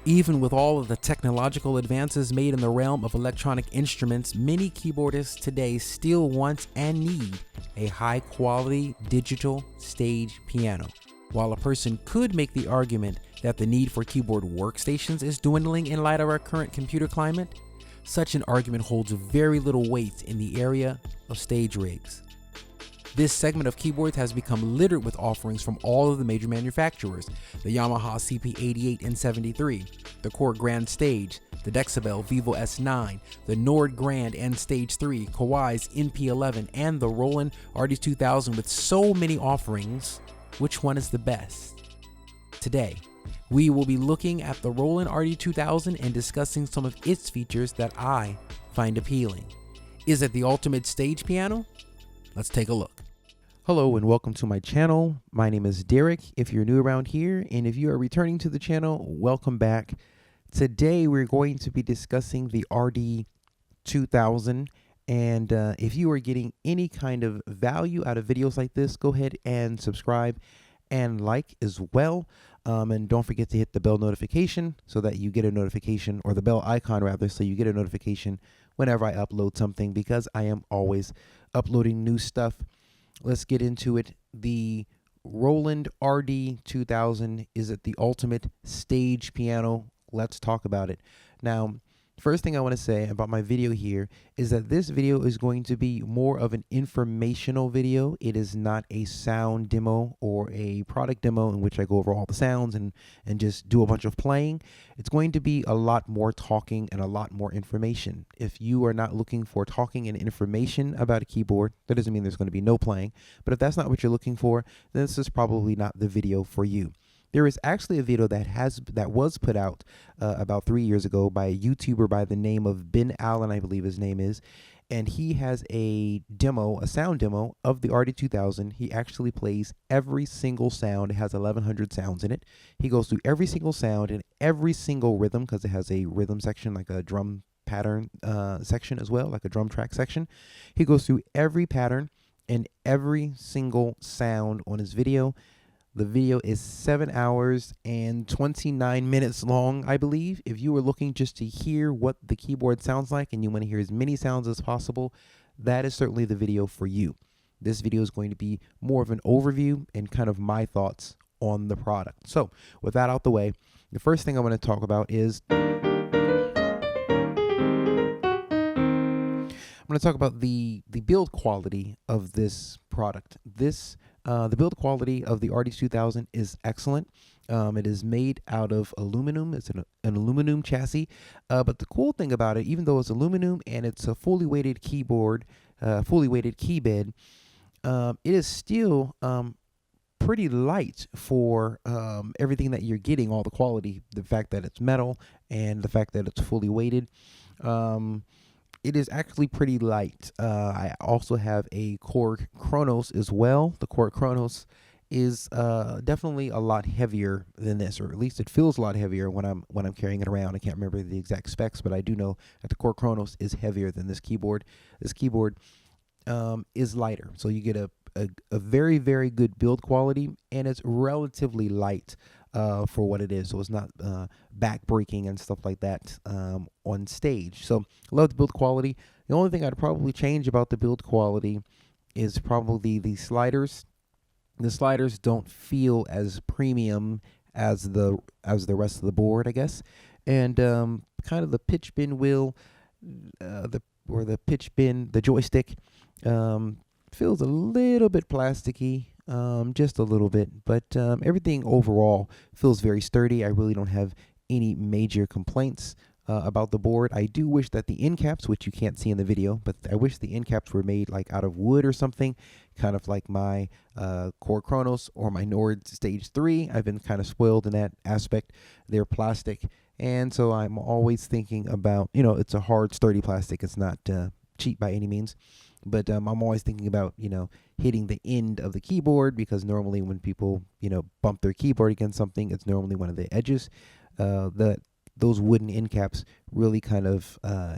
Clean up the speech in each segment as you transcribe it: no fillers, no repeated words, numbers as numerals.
Even with all of the technological advances made in the realm of electronic instruments, many keyboardists today still want and need a high-quality digital stage piano. While a person could make the argument that the need for keyboard workstations is dwindling in light of our current computer climate, such an argument holds very little weight in the area of stage rigs. This segment of keyboards has become littered with offerings from all of the major manufacturers: the Yamaha CP88 and 73, the Korg Grand Stage, the Decibel Vivo S9, the Nord Grand and Stage 3, Kawai's NP11, and the Roland RD-2000. With so many offerings, which one is the best? Today, we will be looking at the Roland RD-2000 and discussing some of its features that I find appealing. Is it the ultimate stage piano? Let's take a look. Hello and welcome to my channel. My name is Derek if you're new around here, and if you are returning to the channel, welcome back. Today we're going to be discussing the RD-2000, and if you are getting any kind of value out of videos like this, go ahead and subscribe and like as well. And don't forget to hit the bell notification so that you get a notification, or the bell icon rather, so you get a notification whenever I upload something, because I am always uploading new stuff. Let's get into it. The Roland RD-2000, is it the ultimate stage piano? Let's talk about it. Now, first thing I want to say about my video here is that this video is going to be more of an informational video. It is not a sound demo or a product demo in which I go over all the sounds and just do a bunch of playing. It's going to be a lot more talking and a lot more information. If you are not looking for talking and information about a keyboard, that doesn't mean there's going to be no playing. But if that's not what you're looking for, then this is probably not the video for you. There is actually a video that was put out about 3 years ago by a YouTuber by the name of Ben Allen, I believe his name is, and he has a demo, a sound demo of the RD-2000. He actually plays every single sound. It has 1,100 sounds in it. He goes through every single sound and every single rhythm, because it has a rhythm section, like a drum pattern section as well, like a drum track section. He goes through every pattern and every single sound on his video. The video is 7 hours and 29 minutes long, I believe. If you were looking just to hear what the keyboard sounds like and you want to hear as many sounds as possible, that is certainly the video for you. This video is going to be more of an overview and kind of my thoughts on the product. So with that out the way, the first thing I want to talk about is I'm going to talk about the build quality of this product. The build quality of the RD-2000 is excellent. It is made out of aluminum. It's an aluminum chassis. But the cool thing about it, even though it's aluminum and it's a fully weighted keyboard, fully weighted key bed, it is still pretty light for everything that you're getting, all the quality, the fact that it's metal and the fact that it's fully weighted. It is actually pretty light. I also have a Korg Kronos as well. The Korg Kronos is definitely a lot heavier than this, or at least it feels a lot heavier when I'm carrying it around. I can't remember the exact specs, but I do know that the Korg Kronos is heavier than this keyboard. This keyboard is lighter, so you get a very, very good build quality, and it's relatively light for what it is, so it's not back breaking and stuff like that on stage. So I love the build quality. The only thing I'd probably change about the build quality is probably the sliders. The sliders don't feel as premium as the rest of the board, I guess, and kind of the pitch bend wheel, the joystick feels a little bit plasticky. Just a little bit, but everything overall feels very sturdy. I really don't have any major complaints about the board. I do wish that the end caps, which you can't see in the video, but I wish the end caps were made like out of wood or something, kind of like my Korg Kronos or my Nord Stage 3. I've been kind of spoiled in that aspect. They're plastic, and so I'm always thinking about, it's a hard, sturdy plastic. It's not cheap by any means. But I'm always thinking about, hitting the end of the keyboard, because normally when people, bump their keyboard against something, it's normally one of the edges. Those wooden end caps really kind of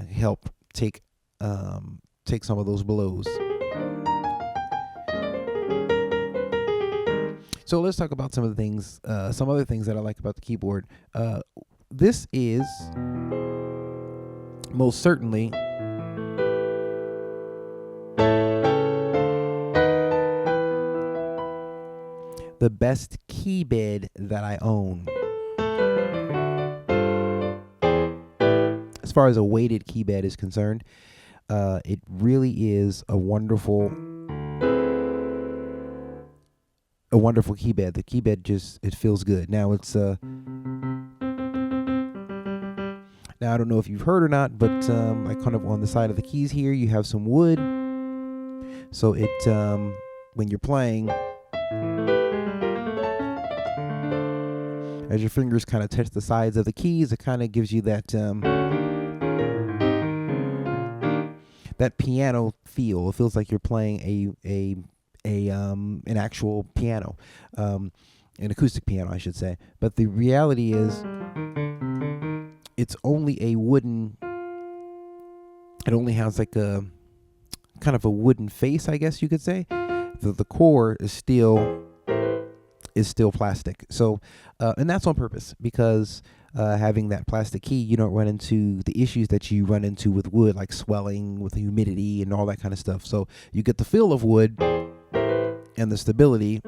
help take some of those blows. So let's talk about some other things that I like about the keyboard. this is most certainly the best key bed that I own. As far as a weighted key bed is concerned, it really is a wonderful key bed. The key bed it feels good. Now now I don't know if you've heard or not, but like kind of on the side of the keys here, you have some wood. So it when you're playing, as your fingers kind of touch the sides of the keys, it kind of gives you that that piano feel. It feels like you're playing an actual piano, an acoustic piano, I should say. But the reality is, it's only a wooden. It only has like a kind of a wooden face, I guess you could say. The core is still plastic. So, and that's on purpose, because having that plastic key, you don't run into the issues that you run into with wood, like swelling with humidity and all that kind of stuff. So you get the feel of wood and the stability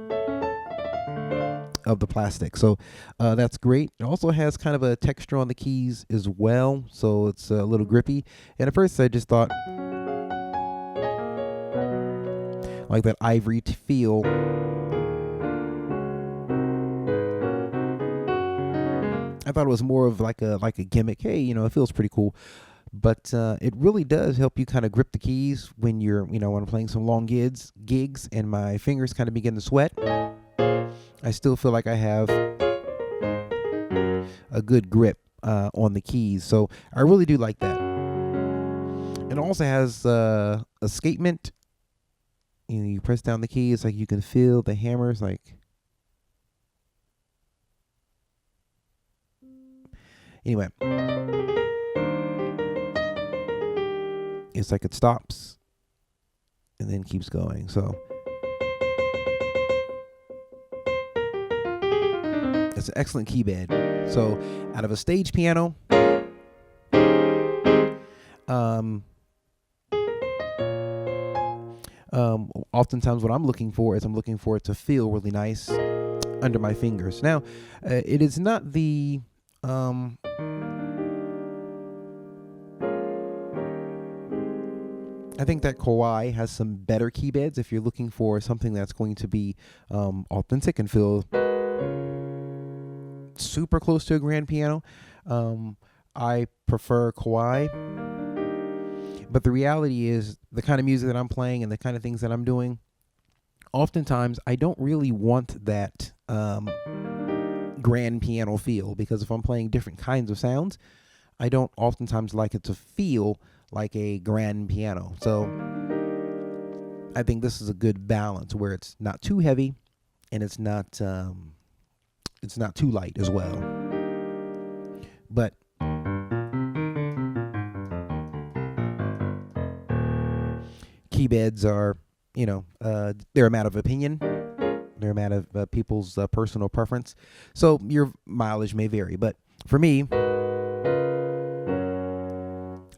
of the plastic. So that's great. It also has kind of a texture on the keys as well, so it's a little grippy. And at first I just thought, like that ivory feel. I thought it was more of like a gimmick. Hey, it feels pretty cool. But it really does help you kind of grip the keys when you're, when I'm playing some long gigs and my fingers kind of begin to sweat. I still feel like I have a good grip on the keys. So I really do like that. It also has escapement. You press down the keys, like you can feel the hammers, like. Anyway, it's like it stops and then keeps going. So it's an excellent key bed. So out of a stage piano, oftentimes what I'm looking for is it to feel really nice under my fingers. Now, it is not the I think that Kawai has some better key beds if you're looking for something that's going to be authentic and feel super close to a grand piano. I prefer Kawai, but the reality is the kind of music that I'm playing and the kind of things that I'm doing, oftentimes I don't really want that grand piano feel, because if I'm playing different kinds of sounds, I don't oftentimes like it to feel like a grand piano. So I think this is a good balance where it's not too heavy and it's not too light as well. But key beds are, they're a matter of opinion. They're a matter of people's personal preference. So your mileage may vary. But for me,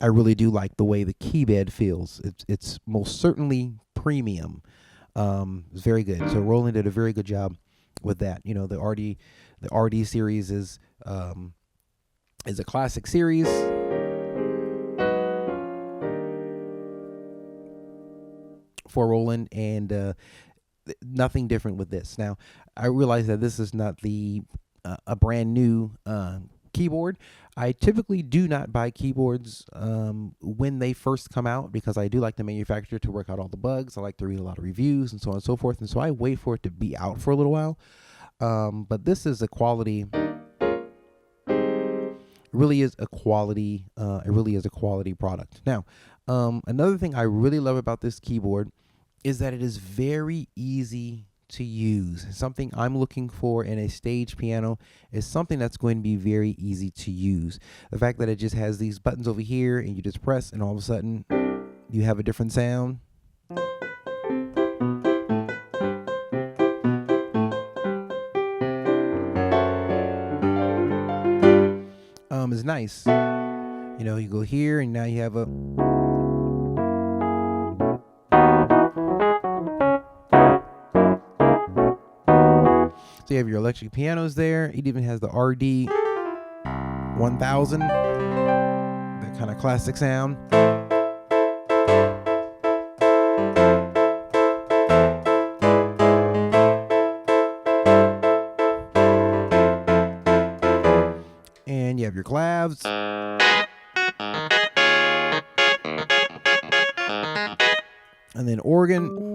I really do like the way the key bed feels. It's most certainly premium. It's very good. So Roland did a very good job with that. The RD series is a classic series. For Roland, and nothing different with this. Now, I realize that this is not a brand new keyboard. I typically do not buy keyboards when they first come out, because I do like the manufacturer to work out all the bugs. I like to read a lot of reviews and so on and so forth, and so I wait for it to be out for a little while. But this is a quality. It really is a quality product. Now, another thing I really love about this keyboard is that it is very easy to use. Something I'm looking for in a stage piano is something that's going to be very easy to use. The fact that it just has these buttons over here and you just press and all of a sudden you have a different sound. is nice. You know, you go here and now you have a so you have your electric pianos there. It even has the RD-2000, that kind of classic sound. And you have your clavs. And then organ.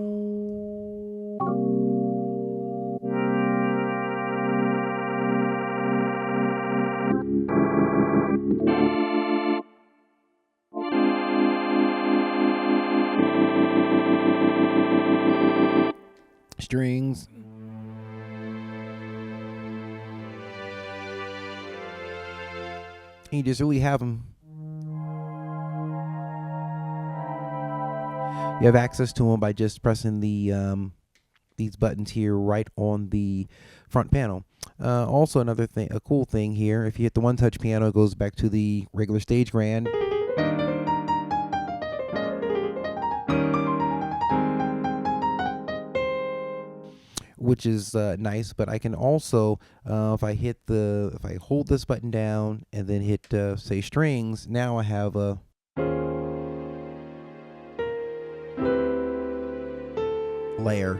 Strings. And you just really have them. You have access to them by just pressing the these buttons here right on the front panel. Also, another thing, a cool thing here, if you hit the one-touch piano, it goes back to the regular stage grand. Which is nice, but I can also, if I hold this button down and then hit, say, strings, now I have a layer.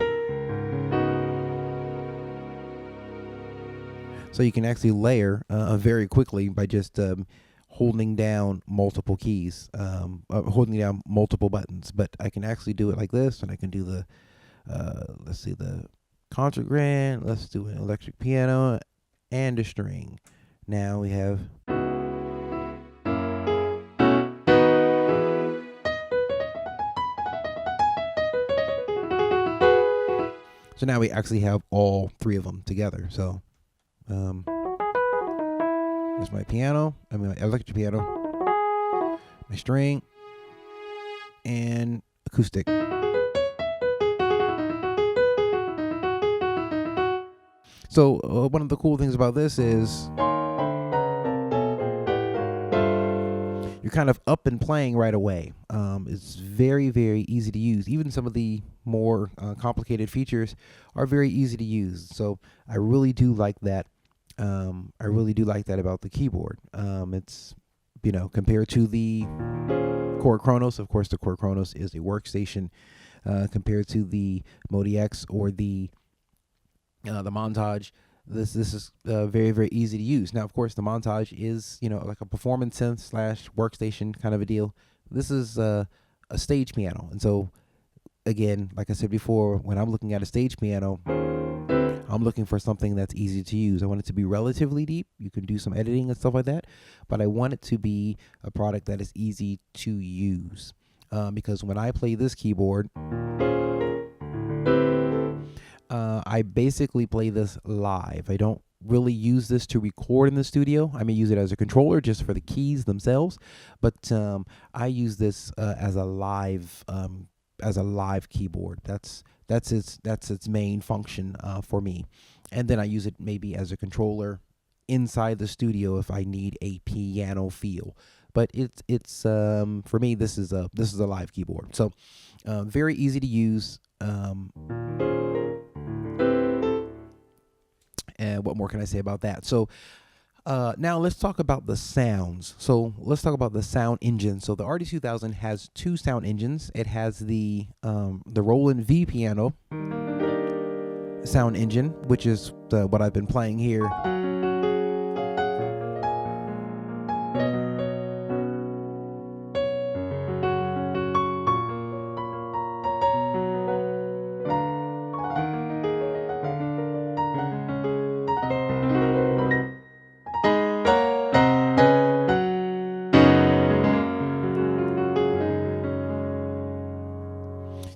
So you can actually layer very quickly by just holding down multiple keys, holding down multiple buttons. But I can actually do it like this, and I can do the, let's see, the concert grand. Let's do an electric piano and a string. Now we have. So now we actually have all three of them together. So there's my piano, my electric piano, my string, and acoustic. So one of the cool things about this is you're kind of up and playing right away. It's very, very easy to use. Even some of the more complicated features are very easy to use. So I really do like that. I really do like that about the keyboard. It's, you know, compared to the Chord Kronos. Of course, the Chord Kronos is a workstation compared to the Modi X or the Montage. This is very, very easy to use. Now, of course, the Montage is, you know, like a performance synth / workstation kind of a deal. This is a stage piano. And so, again, like I said before, when I'm looking at a stage piano, I'm looking for something that's easy to use. I want it to be relatively deep. You can do some editing and stuff like that. But I want it to be a product that is easy to use. Because when I play this keyboard, I basically play this live. I don't really use this to record in the studio. I may use it as a controller just for the keys themselves, but I use this as a live keyboard. That's its main function for me. And then I use it maybe as a controller inside the studio if I need a piano feel. But it's for me, this is a live keyboard. So very easy to use. And what more can I say about that? So now let's talk about the sounds. So let's talk about the sound engine. So the RD-2000 has two sound engines. It has the Roland V piano sound engine, which is what I've been playing here.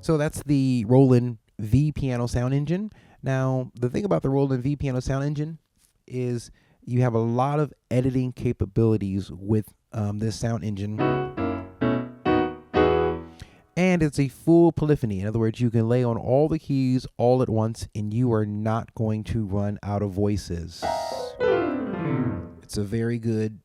So that's the Roland V piano sound engine. Now, the thing about the Roland V piano sound engine is you have a lot of editing capabilities with this sound engine. And it's a full polyphony. In other words, you can lay on all the keys all at once and you are not going to run out of voices. It's a very good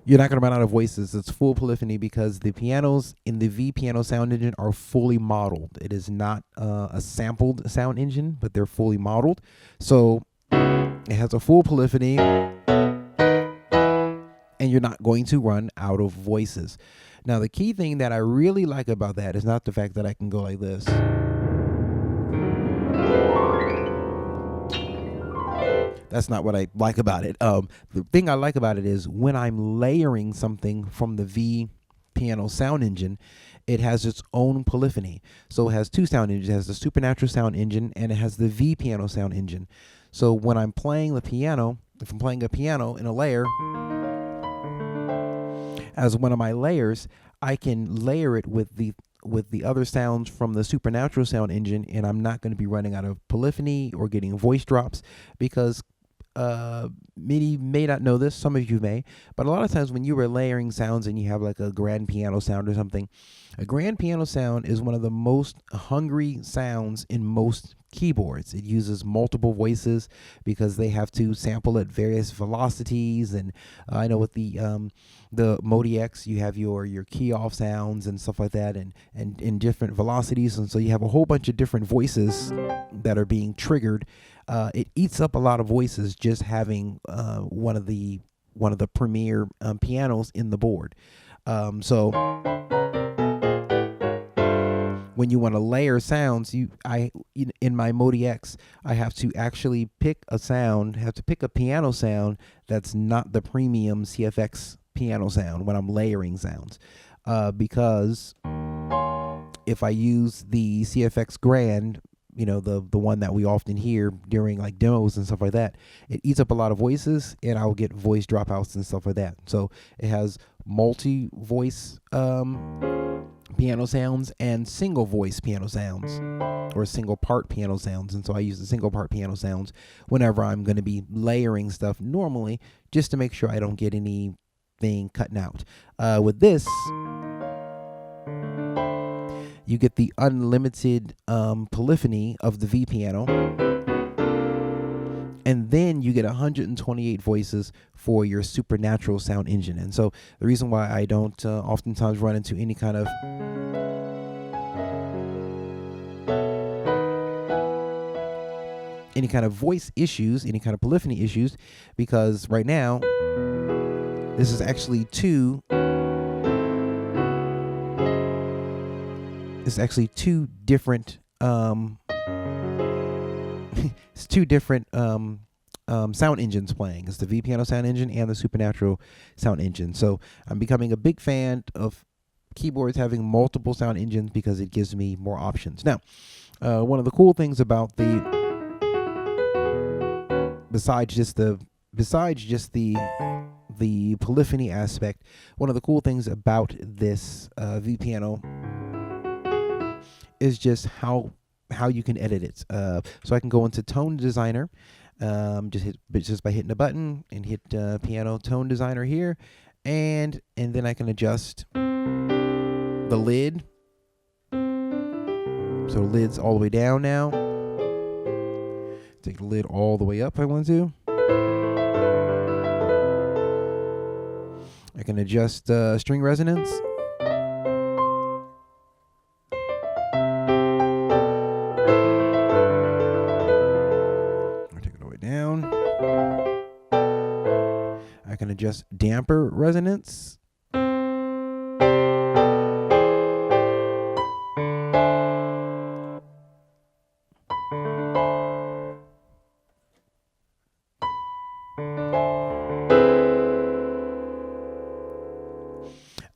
You're not going to run out of voices. It's full polyphony because the pianos in the V piano sound engine are fully modeled. It is not a sampled sound engine, but they're fully modeled. So it has a full polyphony, and you're not going to run out of voices. Now, the key thing that I really like about that is not the fact that I can go like this. That's not what I like about it. The thing I like about it is when I'm layering something from the V piano sound engine, it has its own polyphony. So it has two sound engines. It has the Supernatural sound engine and it has the V piano sound engine. So when I'm playing the piano, if I'm playing a piano in a layer, as one of my layers, I can layer it with the other sounds from the Supernatural sound engine, and I'm not going to be running out of polyphony or getting voice drops because many may not know this, some of you may, but a lot of times when you are layering sounds and you have like a grand piano sound or something, a grand piano sound is one of the most hungry sounds in most keyboards. It uses multiple voices because they have to sample at various velocities, and I know with the Modi X you have your key off sounds and stuff like that, and in different velocities, and so you have a whole bunch of different voices that are being triggered. It eats up a lot of voices just having one of the premier pianos in the board. So when you want to layer sounds, in my Modi X, I have to actually pick a piano sound that's not the premium CFX piano sound when I'm layering sounds, because if I use the CFX Grand, the one that we often hear during like demos and stuff like that, it eats up a lot of voices and I'll get voice dropouts and stuff like that. So it has multi-voice piano sounds and single voice piano sounds, or single part piano sounds. And so I use the single part piano sounds whenever I'm going to be layering stuff normally, just to make sure I don't get anything cutting out. With this, you get the unlimited polyphony of the V piano, and then you get 128 voices for your Supernatural sound engine. And so the reason why I don't oftentimes run into any kind of voice issues, any kind of polyphony issues, because right now this is actually two different it's two different sound engines playing. It's the V piano sound engine and the Supernatural sound engine. So I'm becoming a big fan of keyboards having multiple sound engines because it gives me more options. Now, one of the cool things about besides just the polyphony aspect, one of the cool things about this V piano is just how you can edit it. So I can go into Tone Designer, just by hitting a button and hit Piano Tone Designer here, and then I can adjust the lid. So the lid's all the way down now. Take the lid all the way up if I want to. I can adjust string resonance. I can adjust damper resonance.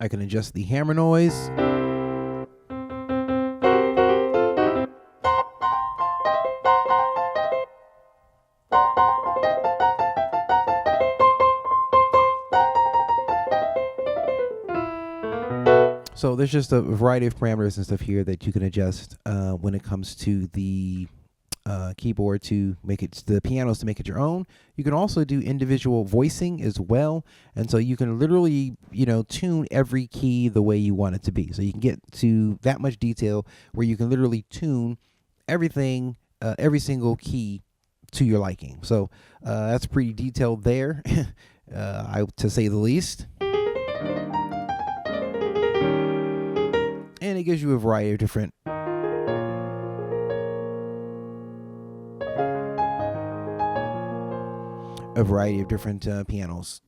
I can adjust the hammer noise. So there's just a variety of parameters and stuff here that you can adjust when it comes to the keyboard to make it the pianos to make it your own. You can also do individual voicing as well, and so you can literally tune every key the way you want it to be. So you can get to that much detail where you can literally tune everything, every single key to your liking. So that's pretty detailed there, to say the least. And it gives you a variety of different pianos.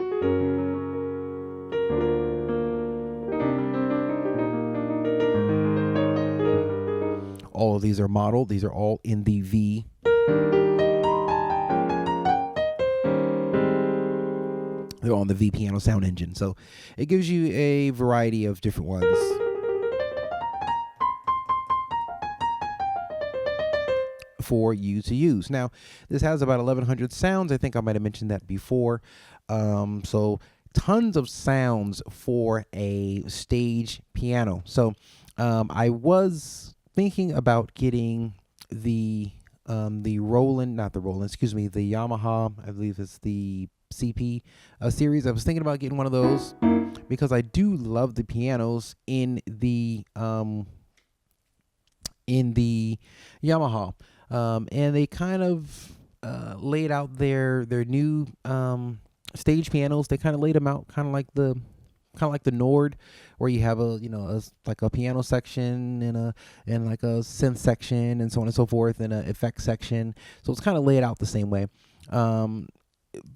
All of these are modeled. These are all in the V. They're on the V piano sound engine. So it gives you a variety of different ones for you to use. Now, this has about 1,100 sounds. I think I might have mentioned that before. So tons of sounds for a stage piano. So I was thinking about getting the Yamaha, I believe it's the CP series. I was thinking about getting one of those because I do love the pianos in the Yamaha. And they kind of laid out their new stage pianos. They kind of laid them out kind of like the Nord, where you have a piano section and like a synth section and so on and so forth, and a effect section. So it's kind of laid out the same way.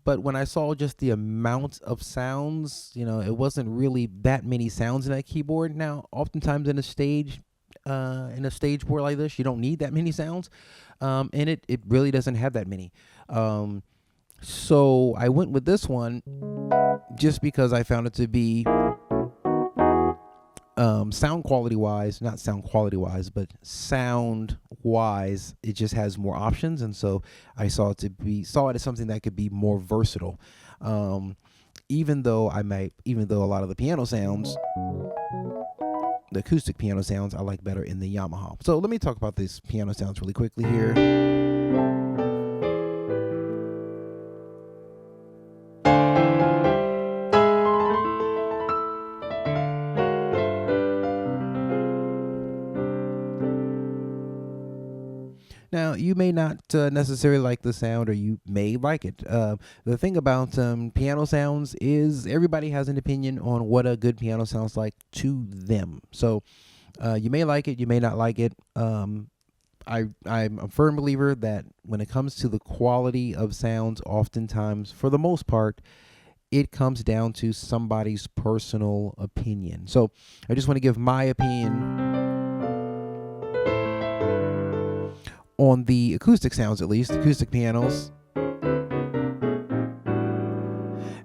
But when I saw just the amount of sounds, it wasn't really that many sounds in that keyboard. Now, oftentimes in a stage board like this, you don't need that many sounds, and it really doesn't have that many. So I went with this one just because I found it to be sound quality wise, it just has more options, and so I saw it as something that could be more versatile. Even though a lot of the piano sounds, the acoustic piano sounds, I like better in the Yamaha. So let me talk about these piano sounds really quickly here. Now, you may not necessarily like the sound, or you may like it. The thing about piano sounds is everybody has an opinion on what a good piano sounds like to them. So you may like it, you may not like it. I'm a firm believer that when it comes to the quality of sounds, oftentimes, for the most part, it comes down to somebody's personal opinion. So I just want to give my opinion on the acoustic sounds, at least, acoustic pianos.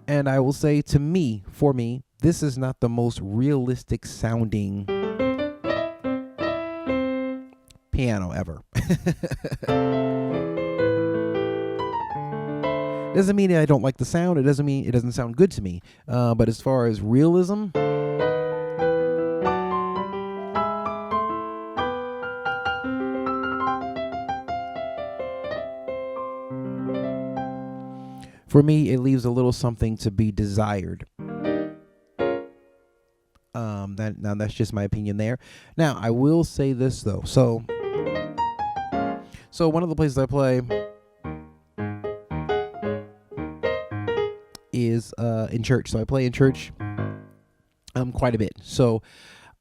And I will say, for me, this is not the most realistic sounding piano ever. Doesn't mean I don't like the sound. It doesn't mean it doesn't sound good to me. But as far as realism, for me, it leaves a little something to be desired. That's just my opinion there. Now, I will say this though. So one of the places I play is in church. So I play in church quite a bit. So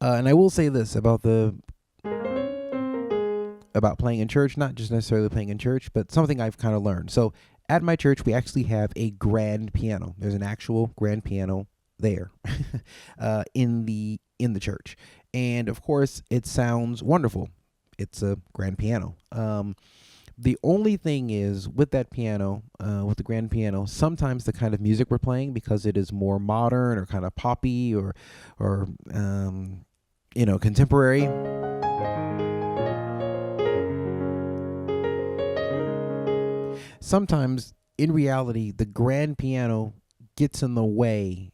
and I will say this about playing in church, not just necessarily playing in church, but something I've kind of learned. So at my church, we actually have a grand piano. There's an actual grand piano there in the church, and of course, it sounds wonderful. It's a grand piano. The only thing is with that piano, with the grand piano, sometimes the kind of music we're playing, because it is more modern or kind of poppy or contemporary. Sometimes, in reality, the grand piano gets in the way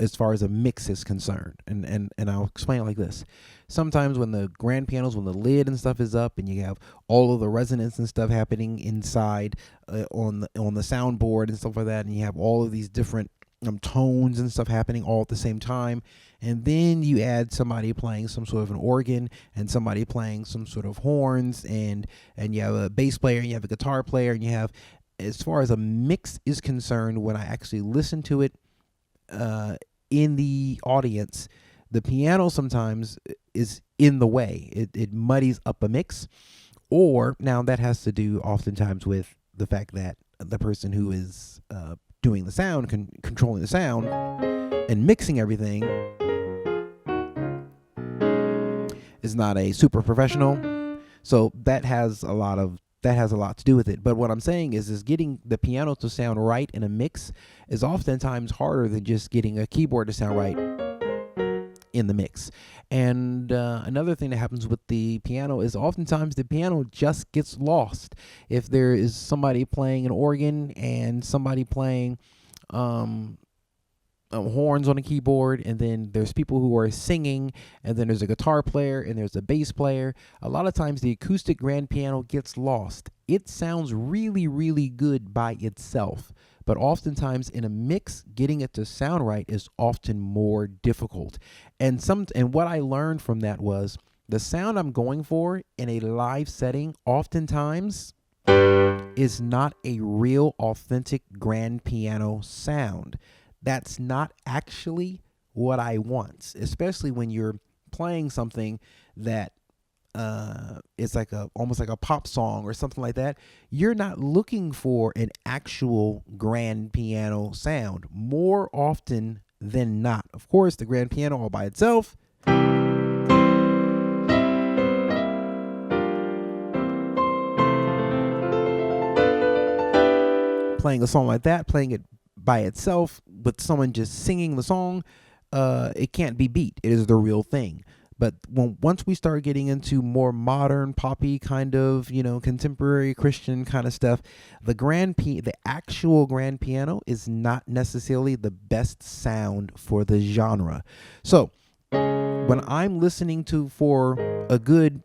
as far as a mix is concerned. And I'll explain it like this. Sometimes when the grand pianos, when the lid and stuff is up and you have all of the resonance and stuff happening inside on the soundboard and stuff like that, and you have all of these different tones and stuff happening all at the same time, and then you add somebody playing some sort of an organ and somebody playing some sort of horns, and you have a bass player and you have a guitar player, and you have, as far as a mix is concerned, when I actually listen to it in the audience, the piano sometimes is in the way. It muddies up a mix, or now that has to do oftentimes with the fact that the person who is doing the sound, controlling the sound and mixing everything, is not a super professional. So that has a lot to do with it. But what I'm saying is getting the piano to sound right in a mix is oftentimes harder than just getting a keyboard to sound right in the mix. And another thing that happens with the piano is oftentimes the piano just gets lost. If there is somebody playing an organ and somebody playing horns on a keyboard, and then there's people who are singing, and then there's a guitar player and there's a bass player, a lot of times the acoustic grand piano gets lost. It sounds really, really good by itself, but oftentimes in a mix, getting it to sound right is often more difficult. And what I learned from that was the sound I'm going for in a live setting oftentimes is not a real authentic grand piano sound. That's not actually what I want, especially when you're playing something that it's like almost like a pop song or something like that. You're not looking for an actual grand piano sound more often than not. Of course, the grand piano all by itself, playing a song like that, playing it by itself with someone just singing the song, it can't be beat. It is the real thing. But once we start getting into more modern, poppy kind of, contemporary Christian kind of stuff, the actual grand piano is not necessarily the best sound for the genre. So when I'm listening for a good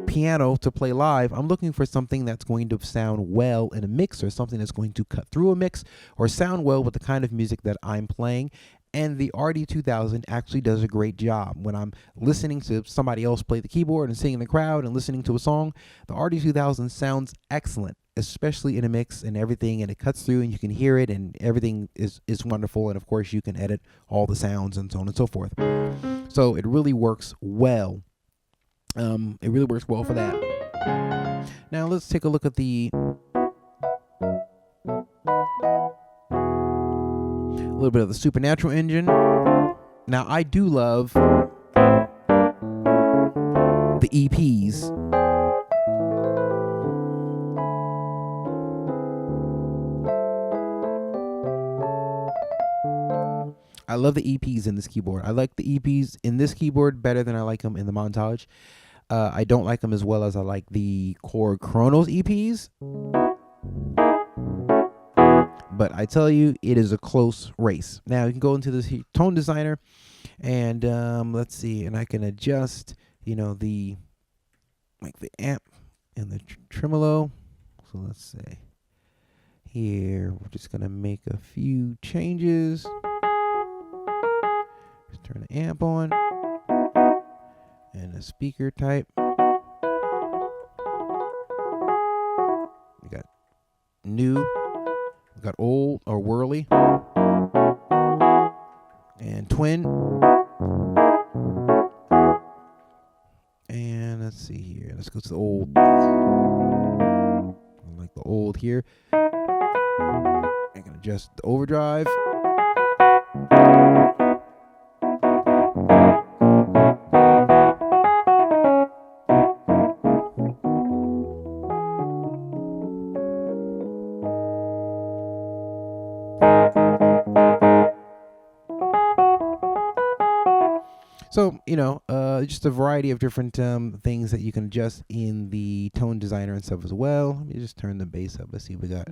piano to play live, I'm looking for something that's going to sound well in a mix, or something that's going to cut through a mix or sound well with the kind of music that I'm playing. And the RD-2000 actually does a great job. When I'm listening to somebody else play the keyboard and sing in the crowd and listening to a song, the RD-2000 sounds excellent, especially in a mix and everything, and it cuts through and you can hear it, and everything is wonderful. And of course you can edit all the sounds and so on and so forth. So it really works well. It really works well for that. Now let's take a look at a little bit of the Supernatural engine. Now I do love the EPs. I love the EPs in this keyboard. I like the EPs in this keyboard better than I like them in the Montage. I don't like them as well as I like the Korg Kronos EPs. But I tell you, it is a close race. Now you can go into this tone designer, and let's see, and I can adjust, the amp and the tremolo. So let's say here we're just gonna make a few changes. Just turn the amp on and a speaker type. We got new, we got old or whirly, and twin. And let's see here. Let's go to the old. I like the old here. I can adjust the overdrive. So, just a variety of different things that you can adjust in the tone designer and stuff as well. Let me just turn the bass up. Let's see what we got.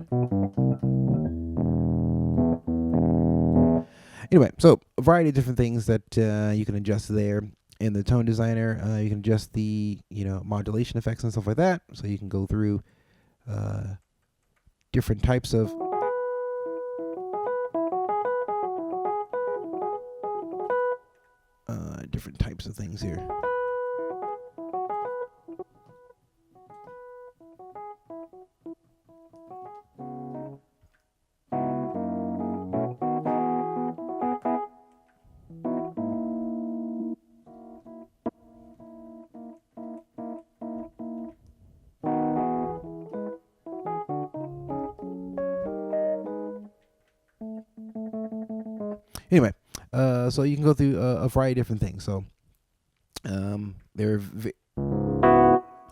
Anyway, so a variety of different things that you can adjust there. In the tone designer, you can adjust the modulation effects and stuff like that. So you can go through different types of things here. Anyway, so you can go through a variety of different things. So they're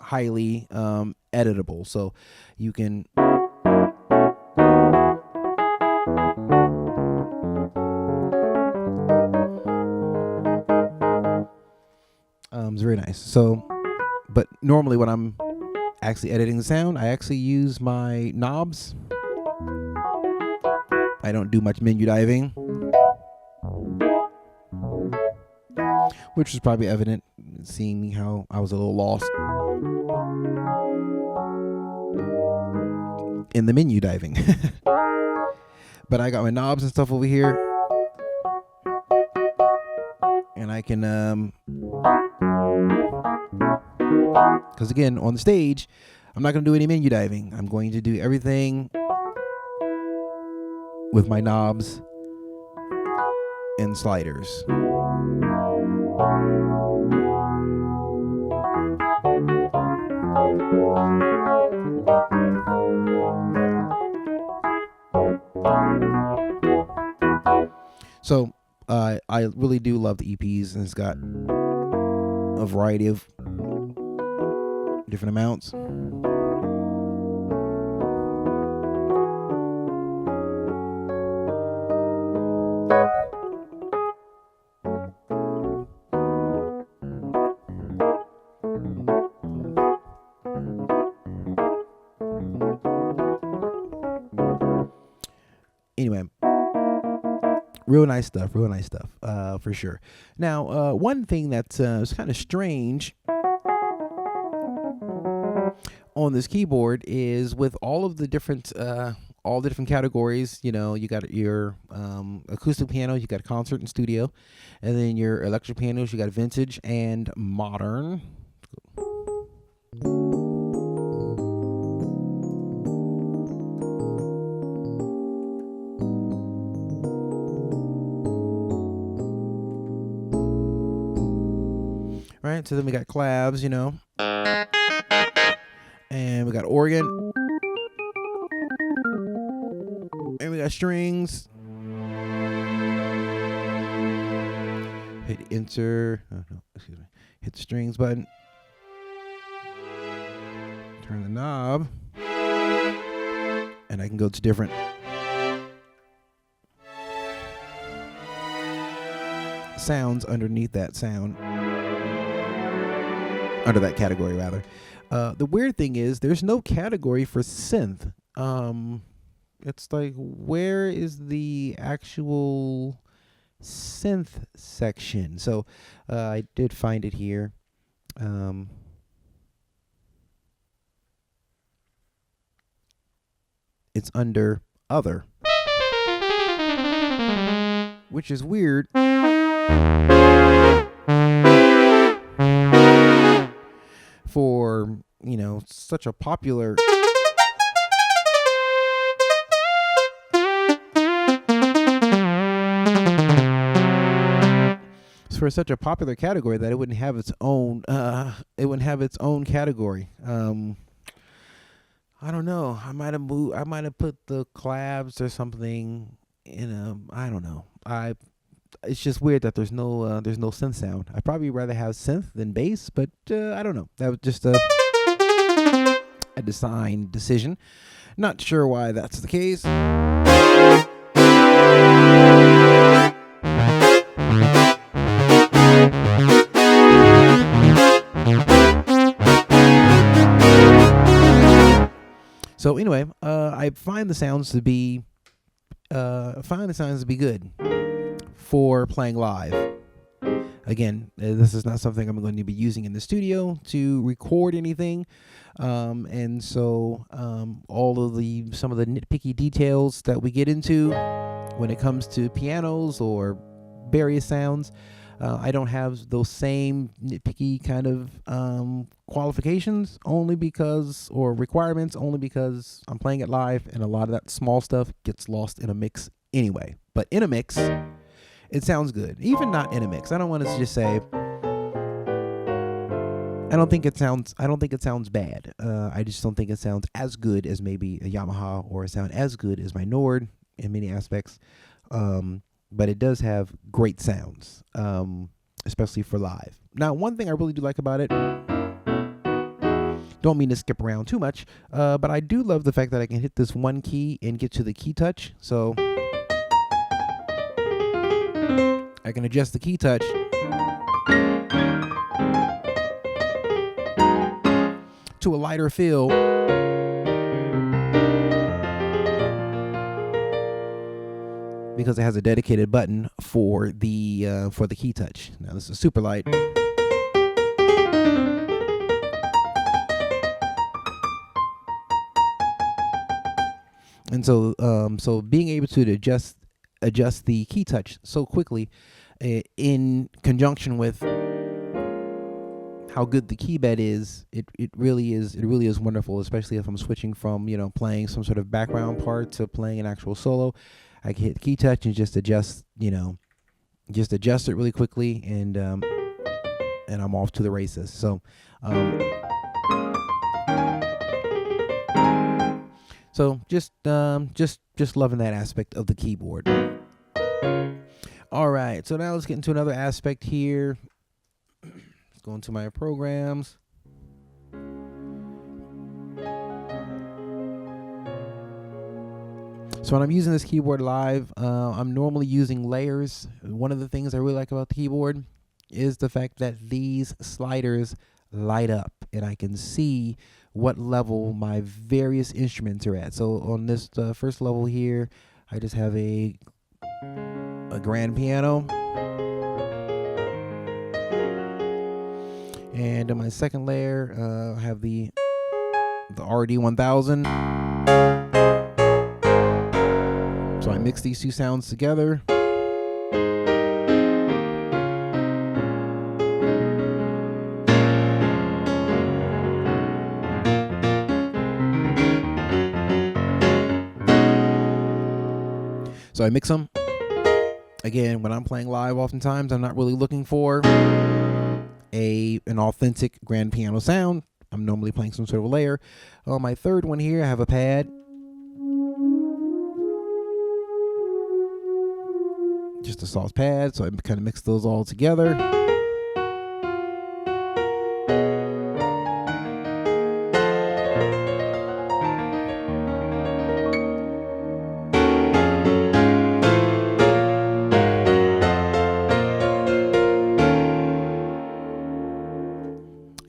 highly editable. So you can it's very nice. So, but normally when I'm actually editing the sound, I actually use my knobs. I don't do much menu diving, which was probably evident seeing how I was a little lost in the menu diving. But I got my knobs and stuff over here, and I can because again, on the stage, I'm not going to do any menu diving. I'm going to do everything with my knobs and sliders. So I really do love the EPs, and it's got a variety of different amounts. Anyway, real nice stuff, for sure. Now, one thing that's kind of strange on this keyboard is with all the different categories. You got your acoustic piano, you got concert and studio, and then your electric pianos, you got vintage and modern. Right, so then we got clavs, and we got organ, and we got strings. Hit enter. Oh, no, excuse me. Hit the strings button. Turn the knob, and I can go to different sounds underneath that sound. Under that category, rather. The weird thing is there's no category for synth. It's like, where is the actual synth section? So I did find it here. It's under other, which is weird. For such a popular category that it wouldn't have its own category. I don't know. I might have put the clavs or something in I don't know. It's just weird that there's no synth sound. I'd probably rather have synth than bass, but I don't know. That was just a design decision. Not sure why that's the case. So anyway, I find the sounds to be good. for playing live. Again, this is not something I'm going to be using in the studio to record anything. And so all of some of the nitpicky details that we get into when it comes to pianos or various sounds, I don't have those same nitpicky kind of qualifications or requirements, only because I'm playing it live and a lot of that small stuff gets lost in a mix anyway. But in a mix, it sounds good. Even not in a mix. I don't want to just say I don't think it sounds bad. I just don't think it sounds as good as maybe a Yamaha, or it sound as good as my Nord in many aspects. But it does have great sounds, especially for live. Now, one thing I really do like about it, don't mean to skip around too much, but I do love the fact that I can hit this one key and get to the key touch. So I can adjust the key touch to a lighter feel because it has a dedicated button for the key touch. Now this is super light. And so so being able to adjust the key touch so quickly in conjunction with how good the key bed is, it really is wonderful, especially if I'm switching from, playing some sort of background part to playing an actual solo. I can hit the key touch and just adjust it really quickly, and I'm off to the races. So just loving that aspect of the keyboard. All right, so now let's get into another aspect here. Let's go into my programs. So when I'm using this keyboard live, I'm normally using layers. One of the things I really like about the keyboard is the fact that these sliders light up, and I can see what level my various instruments are at. So on this first level here, I just have a grand piano. And on my second layer, I have the RD-2000. So I mix these two sounds together. So I mix them. Again, when I'm playing live, oftentimes I'm not really looking for an authentic grand piano sound. I'm normally playing some sort of layer. On my third one here, I have a pad. Just a soft pad, so I kind of mix those all together.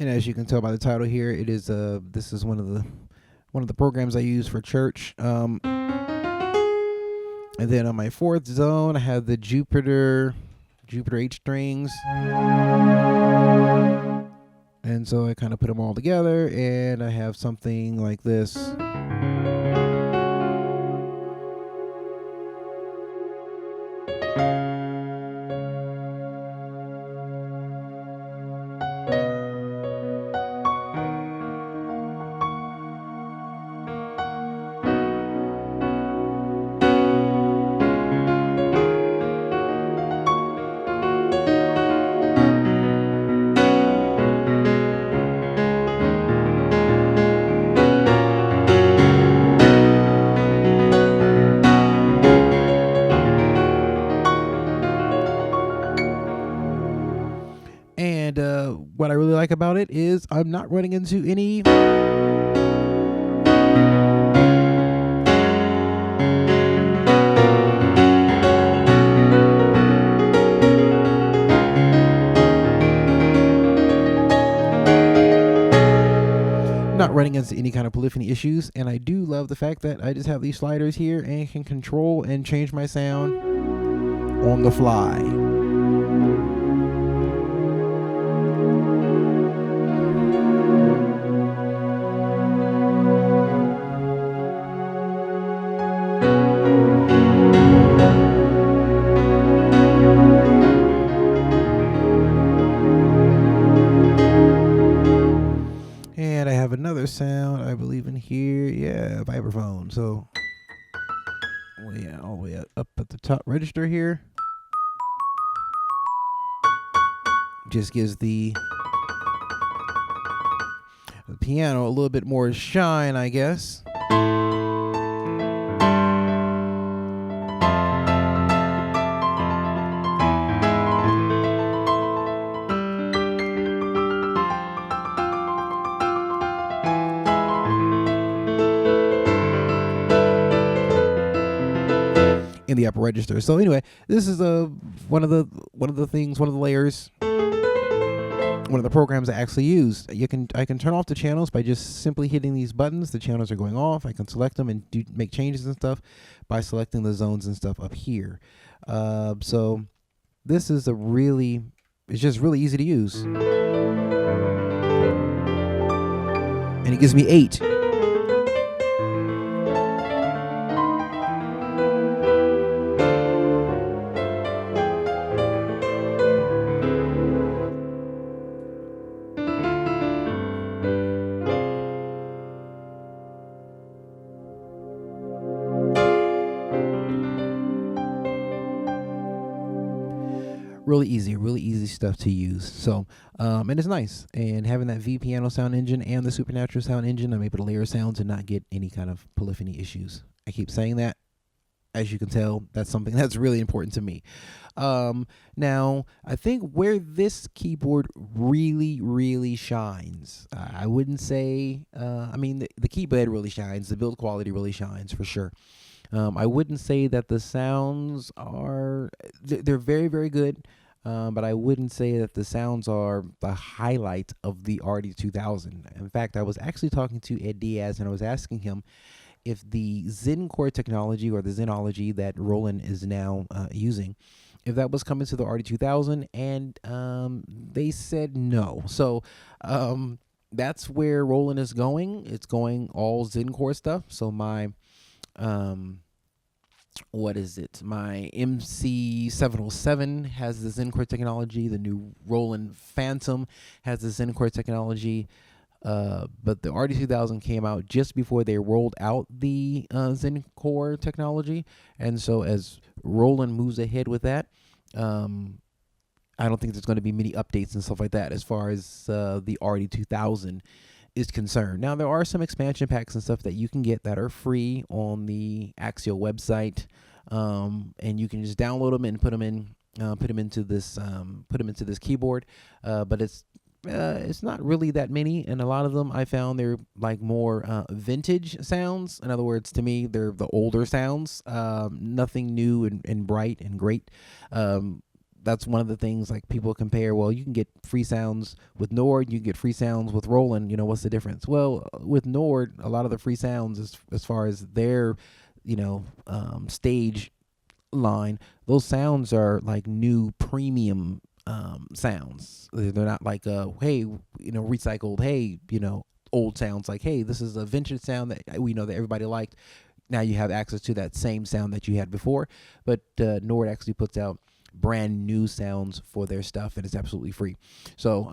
And as you can tell by the title here, it is this is one of the programs I use for church. And then on my fourth zone, I have the Jupiter 8 strings. And so I kind of put them all together, and I have something like this. What I really like about it is I'm not running into any kind of polyphony issues, and I do love the fact that I just have these sliders here and can control and change my sound on the fly. And I have another sound, I believe, in here. Yeah, vibraphone. So, well, yeah, all the way up at the top register here. Just gives the piano a little bit more shine, I guess. In the upper register. So anyway, this is one of the layers, one of the programs I actually use. I can turn off the channels by just simply hitting these buttons. The channels are going off. I can select them and make changes and stuff by selecting the zones and stuff up here. So this is it's just really easy to use, and it gives me 8. Really easy stuff to use. So, and it's nice. And having that V piano sound engine and the Supernatural sound engine, I'm able to layer sounds and not get any kind of polyphony issues. I keep saying that. As you can tell, that's something that's really important to me. Now, I think where this keyboard really shines, I wouldn't say, the keyboard really shines, the build quality really shines for sure. I wouldn't say that the sounds are, they're very good, but I wouldn't say that the sounds are the highlight of the RD-2000. In fact, I was actually talking to Ed Diaz, and I was asking him if the Zen core technology or the Zenology that Roland is now using, if that was coming to the RD-2000, and they said no. So that's where Roland is going. It's going all Zen core stuff. So my what is it? My MC707 has the Zen core technology. The new Roland Phantom has the Zen core technology. But the RD-2000 came out just before they rolled out the Zen core technology. And so as Roland moves ahead with that, I don't think there's going to be many updates and stuff like that as far as the RD-2000 is concerned. Now, there are some expansion packs and stuff that you can get that are free on the Axial website, and you can just download them and put them into this keyboard. But it's not really that many, and a lot of them I found they're like more vintage sounds. In other words, to me, they're the older sounds, nothing new and bright and great. That's one of the things, like, people compare, well, you can get free sounds with Nord, you can get free sounds with Roland, what's the difference? Well, with Nord, a lot of the free sounds, as far as their, stage line, those sounds are like new premium sounds. They're not like, hey, recycled, hey, old sounds, like, hey, this is a vintage sound that we know that everybody liked. Now you have access to that same sound that you had before, but Nord actually puts out brand new sounds for their stuff, and it's absolutely free. So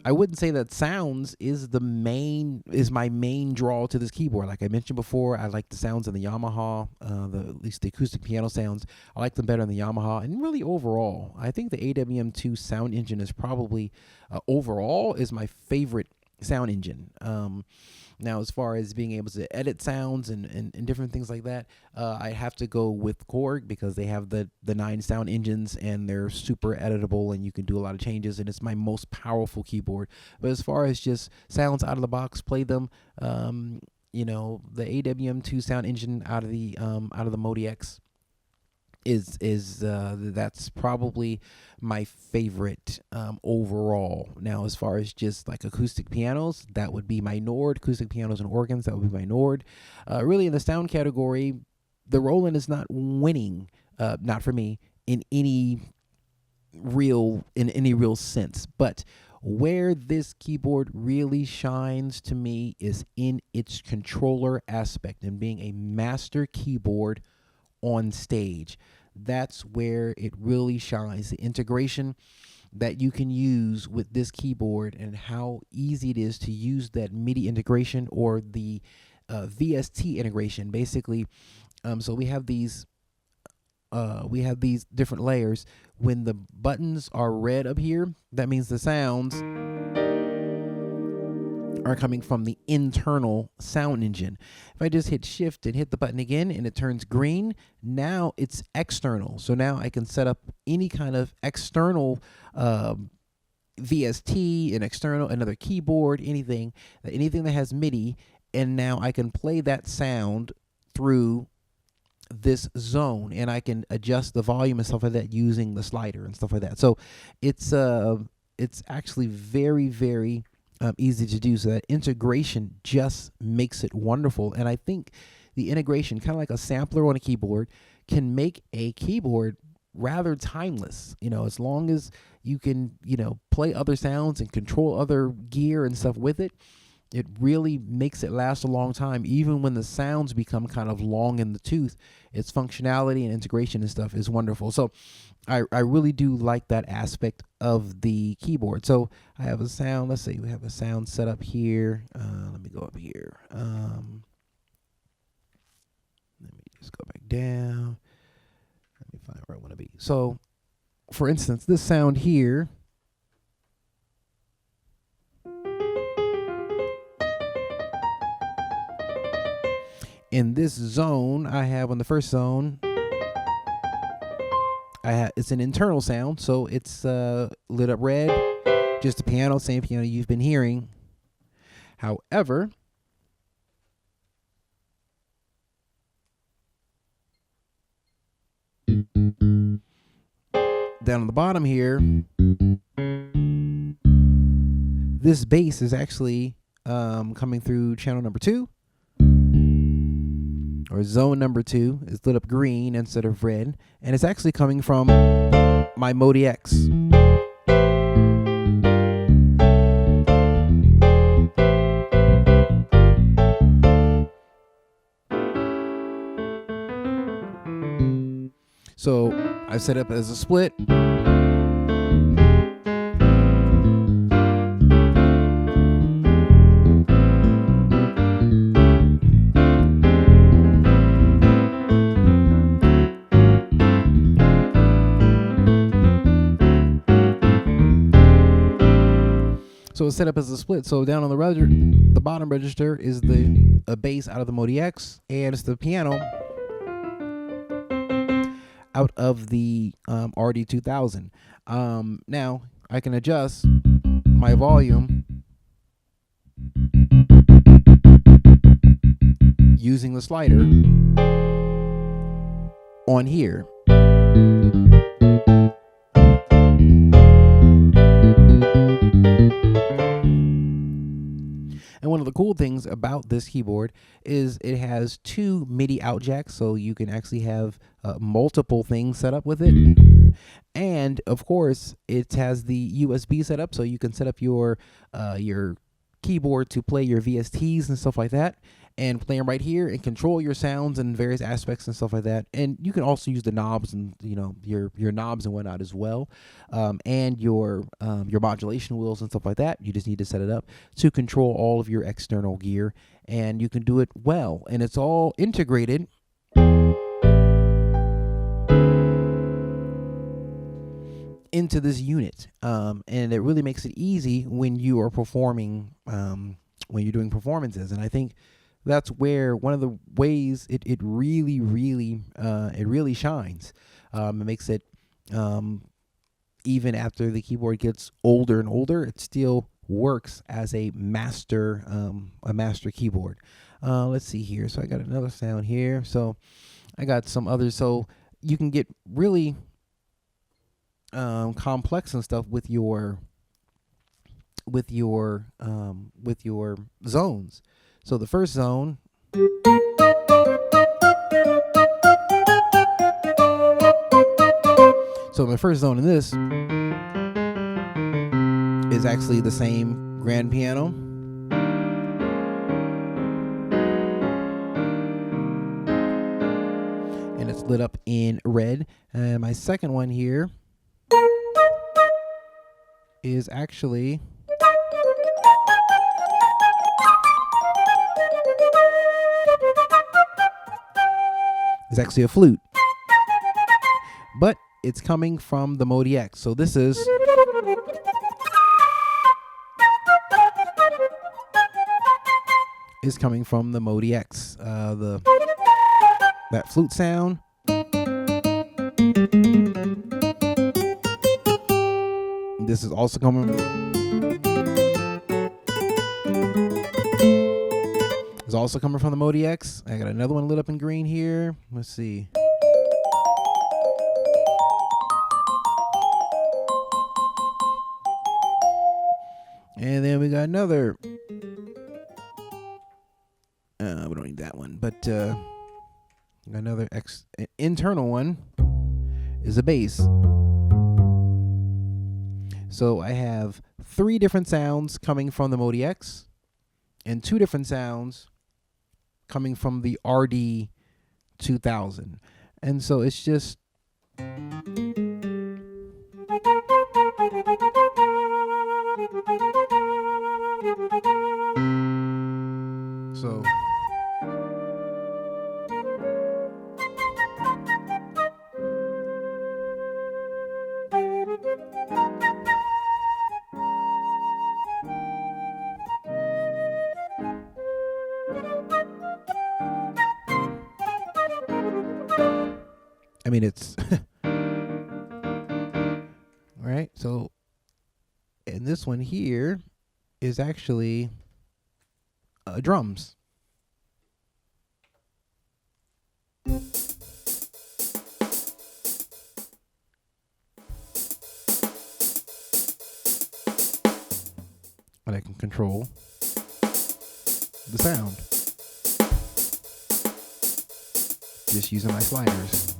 I wouldn't say that sounds is my main draw to this keyboard. Like I mentioned before, I like the sounds in the Yamaha, at least the acoustic piano sounds. I like them better in the Yamaha, and really overall, I think the AWM2 sound engine is probably overall is my favorite sound engine. Now, as far as being able to edit sounds and different things like that, I have to go with Korg, because they have the 9 sound engines, and they're super editable, and you can do a lot of changes, and it's my most powerful keyboard. But as far as just sounds out of the box, play them, the AWM2 sound engine out of the Modi X is that's probably my favorite overall. Now, as far as just like acoustic pianos, that would be my Nord. Acoustic pianos and organs, that would be my Nord. Really, in the sound category, the Roland is not winning, not for me, in any real sense. But where this keyboard really shines to me is in its controller aspect and being a master keyboard on stage. That's where it really shines. The integration that you can use with this keyboard and how easy it is to use that MIDI integration or the VST integration. Basically, so we have these different layers. When the buttons are red up here, that means the sounds are coming from the internal sound engine. If I just hit shift and hit the button again and it turns green, now it's external. So now I can set up any kind of external VST, another keyboard, anything that has MIDI, and now I can play that sound through this zone, and I can adjust the volume and stuff like that using the slider and stuff like that. So it's actually very, very easy to do. So that integration just makes it wonderful. And I think the integration, kind of like a sampler on a keyboard, can make a keyboard rather timeless. As long as you can, play other sounds and control other gear and stuff with it, it really makes it last a long time. Even when the sounds become kind of long in the tooth, its functionality and integration and stuff is wonderful. So I really do like that aspect of the keyboard. So I have a sound. Let's say we have a sound set up here. Let me go up here. Let me just go back down. Let me find where I want to be. So, for instance, this sound here, in this zone, I have on the first zone, it's an internal sound, so it's lit up red, just a piano, same piano you've been hearing. However, down on the bottom here, this bass is actually coming through channel number 2. Or zone number 2 is lit up green instead of red, and it's actually coming from my Modi X. So I set up as a split. So it's set up as a split. So down on the bottom register is a bass out of the Modi X, and it's the piano out of the RD-2000. Now I can adjust my volume using the slider on here. And one of the cool things about this keyboard is it has 2 MIDI out jacks, so you can actually have multiple things set up with it. And of course, it has the USB setup, so you can set up your keyboard to play your VSTs and stuff like that, and play them right here and control your sounds and various aspects and stuff like that. And you can also use the knobs and your knobs and whatnot as well, and your modulation wheels and stuff like that. You just need to set it up to control all of your external gear, and you can do it well. And it's all integrated into this unit, and it really makes it easy when you are performing, when you're doing performances. And I think that's where one of the ways it really shines. It makes it, even after the keyboard gets older and older, it still works as a master keyboard. Let's see here. So I got another sound here. So I got some others. So you can get really complex and stuff with your zones. So the first zone, So my first zone in this is actually the same grand piano. And it's lit up in red. And my second one here is actually a flute. But it's coming from the Modi X. So this is coming from the Modi X. That flute sound. This is also coming. It's also coming from the Modi X. I got another one lit up in green here. Let's see. And then we got another. We don't need that one, but another internal one is a bass. So I have 3 different sounds coming from the Modi X and 2 different sounds coming from the RD-2000. And so it's just so I mean, it's all right. So, and this one here is actually drums. And I can control the sound just using my sliders.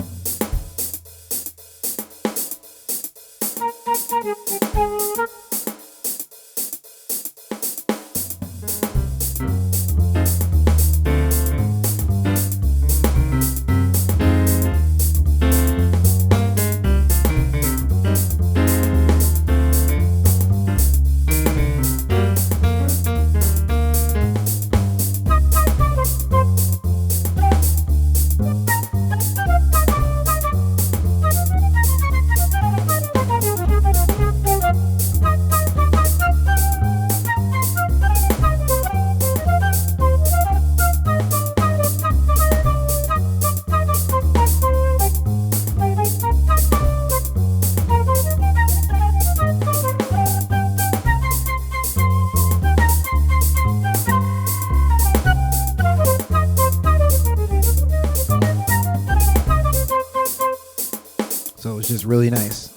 So it's just really nice.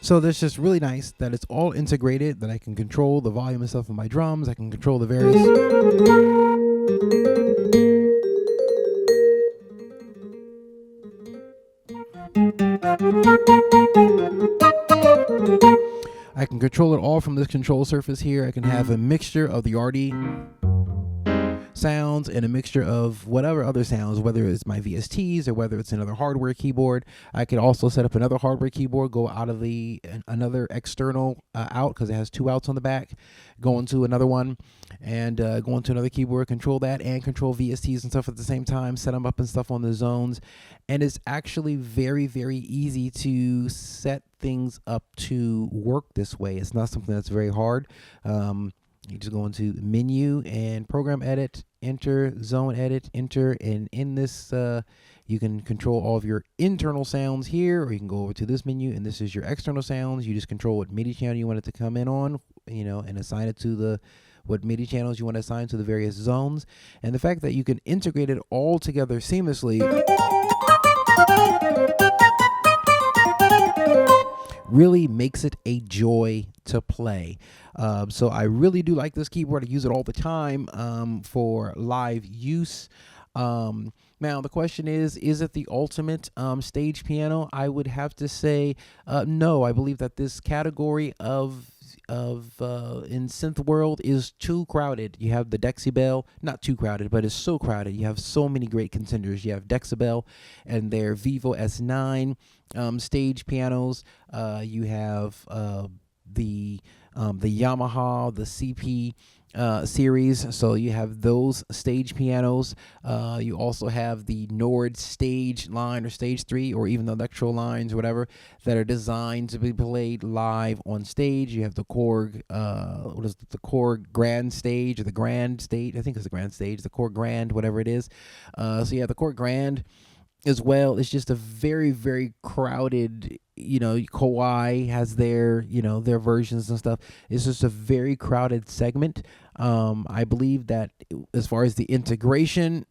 So that's just really nice that it's all integrated, that I can control the volume and stuff of my drums. I can control the various. I can control it all from this control surface here. I can have a mixture of the RD sounds and a mixture of whatever other sounds, whether it's my VSTs or whether it's another hardware keyboard. I could also set up another hardware keyboard, go out of another external out, because it has 2 outs on the back, go into another one, and go into another keyboard, control that, and control VSTs and stuff at the same time, set them up and stuff on the zones. And it's actually very, very easy to set things up to work this way. It's not something that's very hard. You just go into menu and program edit, enter, zone edit, enter, and in this you can control all of your internal sounds here, or you can go over to this menu and this is your external sounds. You just control what MIDI channel you want it to come in on, and assign it to what MIDI channels you want to assign to the various zones. And the fact that you can integrate it all together seamlessly really makes it a joy to play. So I really do like this keyboard. I use it all the time for live use. Now the question is it the ultimate stage piano? I would have to say no. I believe that this category of in synth world is too crowded. You have the Decibel, not too crowded, but it's so crowded. You have so many great contenders. You have Decibel and their Vivo S9 stage pianos. You have the Yamaha, the CP series. So you have those stage pianos. You also have the Nord stage line or stage 3, or even the electro lines or whatever, that are designed to be played live on stage. You have the Korg, the Korg Grand Stage, or the Grand Stage. I think it's the Grand Stage, the Korg Grand, whatever it is. So you have the Korg Grand as well. It's just a very, very crowded, Kawai has their versions and stuff. It's just a very crowded segment. I believe that as far as the integration,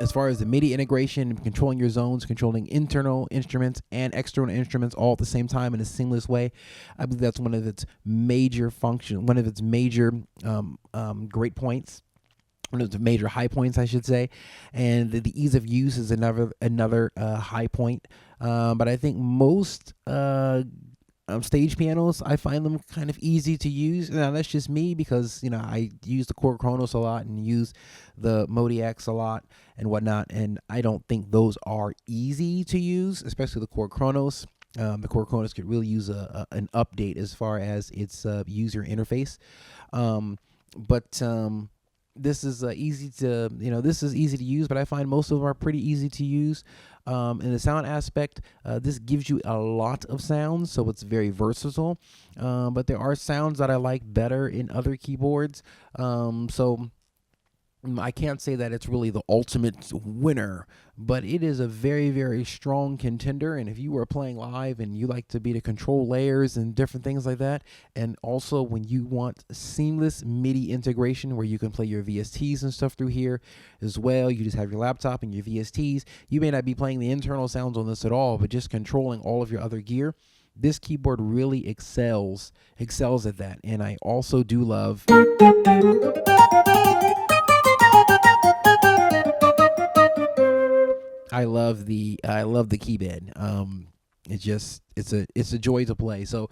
as far as the MIDI integration, controlling your zones, controlling internal instruments and external instruments all at the same time in a seamless way, I believe that's one of its major great points. One of the major high points, I should say, and the ease of use is another high point. But I think most stage pianos, I find them kind of easy to use. Now that's just me, because I use the Korg Kronos a lot and use the Modiacs a lot and whatnot, and I don't think those are easy to use, especially the Korg Kronos. The Korg Kronos could really use an update as far as its user interface. This is easy to use, but I find most of them are pretty easy to use. In the sound aspect, this gives you a lot of sounds, so it's very versatile. But there are sounds that I like better in other keyboards. So I can't say that it's really the ultimate winner, but it is a very, very strong contender. And if you are playing live and you like to be to control layers and different things like that, and also when you want seamless MIDI integration where you can play your VSTs and stuff through here as well, you just have your laptop and your VSTs. You may not be playing the internal sounds on this at all, but just controlling all of your other gear. This keyboard really excels at that. And I also do love I love the key bed. It's a joy to play. So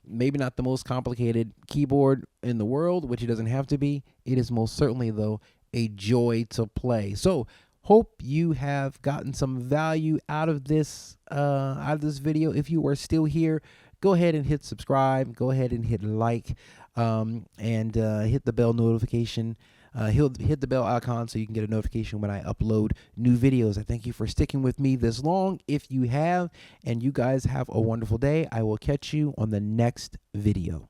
maybe not the most complicated keyboard in the world, which it doesn't have to be. It is most certainly, though, a joy to play. So hope you have gotten some value out of this video. If you are still here, go ahead and hit subscribe. Go ahead and hit like, and hit the bell notification. Hit the bell icon so you can get a notification when I upload new videos. I thank you for sticking with me this long. If you have, and you guys have a wonderful day, I will catch you on the next video.